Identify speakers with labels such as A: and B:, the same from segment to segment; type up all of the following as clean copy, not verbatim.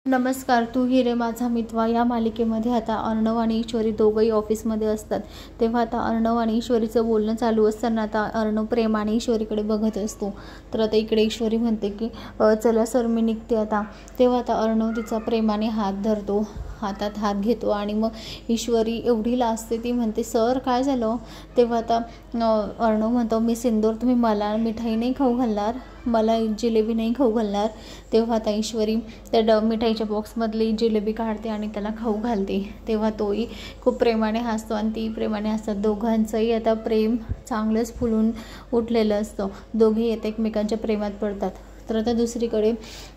A: नमस्कार, तू ही रे माझा मितवा या मालिकेमध्ये आता अर्णव आणि ईश्वरी दोघंही ऑफिसमध्ये असतात। तेव्हा आता अर्णव आणि ईश्वरीचं बोलणं चालू असताना आता अर्णव प्रेमाने ईश्वरीकडे बघत असतो। तर आता इकडे ईश्वरी म्हणते की चला सर मी निघते आता। तेव्हा आता अर्णव तिचा प्रेमाने हात धरतो, हातात हात घेतो आणि मग ईश्वरी एवढी लाजते, ती म्हणते सर काय झालं। तेव्हा आता अर्णव म्हणतो मी सिंदूर, तुम्ही मला मिठाई नाही खाऊ घालणार, मला जिलेबी नाही खाऊ घालणार। तेव्हा आता ईश्वरी त्या मिठाईच्या बॉक्समधली जिलेबी काढते आणि त्याला खाऊ घालते। तेव्हा तोही खूप प्रेमाने हसतो आणि ती प्रेमाने हसतात। दोघांचंही आता प्रेम चांगलंच फुलून उठलेलं असतं, दोघेही आता एकमेकांच्या प्रेमात पडतात। तर आता दुसरीकडे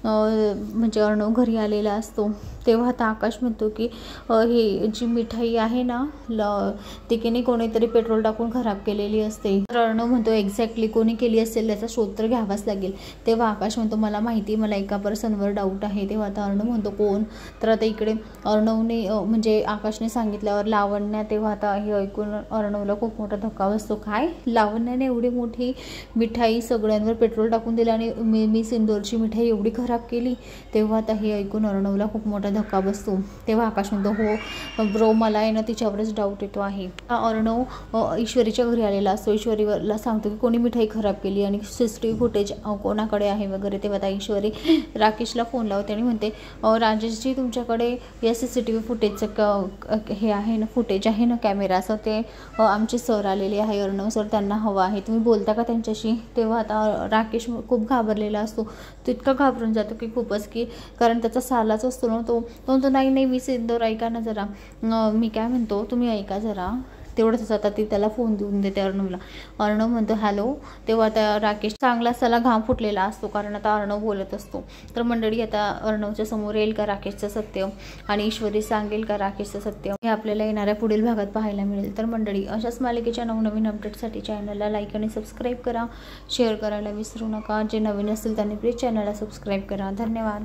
A: म्हणजे अर्णव घरी आलेला असतो। तेव्हा आता आकाश म्हणतो की ही जी मिठाई आहे ना तिने कोणीतरी पेट्रोल टाकून खराब केलेली असते। तर अर्णव म्हणतो एक्झॅक्टली कोणी केली असेल त्याचा शोध तर घ्यावाच लागेल। तेव्हा आकाश म्हणतो मला माहिती, मला एका पर्सनवर डाऊट आहे। तेव्हा आता अर्णव म्हणतो कोण। तर आता इकडे अर्णवने म्हणजे आकाशने सांगितल्यावर लावण्या, तेव्हा आता हे ऐकून अर्णवला खूप मोठा धक्का बसतो। काय लावण्याने एवढी मोठी मिठाई सगळ्यांवर पेट्रोल टाकून दिलं आणि मी सिंदूरची मिठाई एवढी खराब केली। तेव्हा आता हे ऐकून अर्णवला खूप मोठा धक्का बसतो। तेव्हा आकाश म्हणतो हो ब्रो, मला आहे ना तिच्यावरच डाऊट येतो आहे। अर्णव ईश्वरीच्या घरी आलेला असतो, ईश्वरीला सांगतो की कोणी मिठाई खराब केली आणि CCTV फुटेज कोणाकडे आहे वगैरे। तेव्हा आता ईश्वरी राकेशला फोन लावते आणि म्हणते राजेशजी तुमच्याकडे या CCTV फुटेजचं हे आहे ना, फुटेज आहे ना कॅमेराचं, ते आमचे सर आलेले आहे, अर्णव सर, त्यांना हवं आहे, तुम्ही बोलता का त्यांच्याशी। तेव्हा आता राकेश खूप घाबरलेला असतो, तो इतका घाबरून जातो की खूपच, की कारण त्याचा सालाच असतो ना तो म्हणतो नाही मी सिंदूर ऐका ना जरा, मी काय म्हणतो तुम्ही ऐका जरा। तेवढंच आता ती त्याला फोन देऊन देते अर्णवला। अर्णव म्हणतो हॅलो। तेव्हा आता राकेश चांगला त्याला घाम फुटलेला असतो, कारण आता अर्णव बोलत असतो। तर मंडळी आता अर्णवच्या समोर येईल का राकेशचं सत्य आणि ईश्वरी सांगेल का राकेशचं सत्य, हे आपल्याला येणाऱ्या पुढील भागात पाहायला मिळेल। तर मंडळी अशाच मालिकेच्या नवनवीन अपडेटसाठी चॅनलला लाईक आणि सबस्क्राईब करा, शेअर करायला विसरू नका। जे नवीन असतील त्यांनी प्लीज चॅनलला सबस्क्राईब करा। धन्यवाद।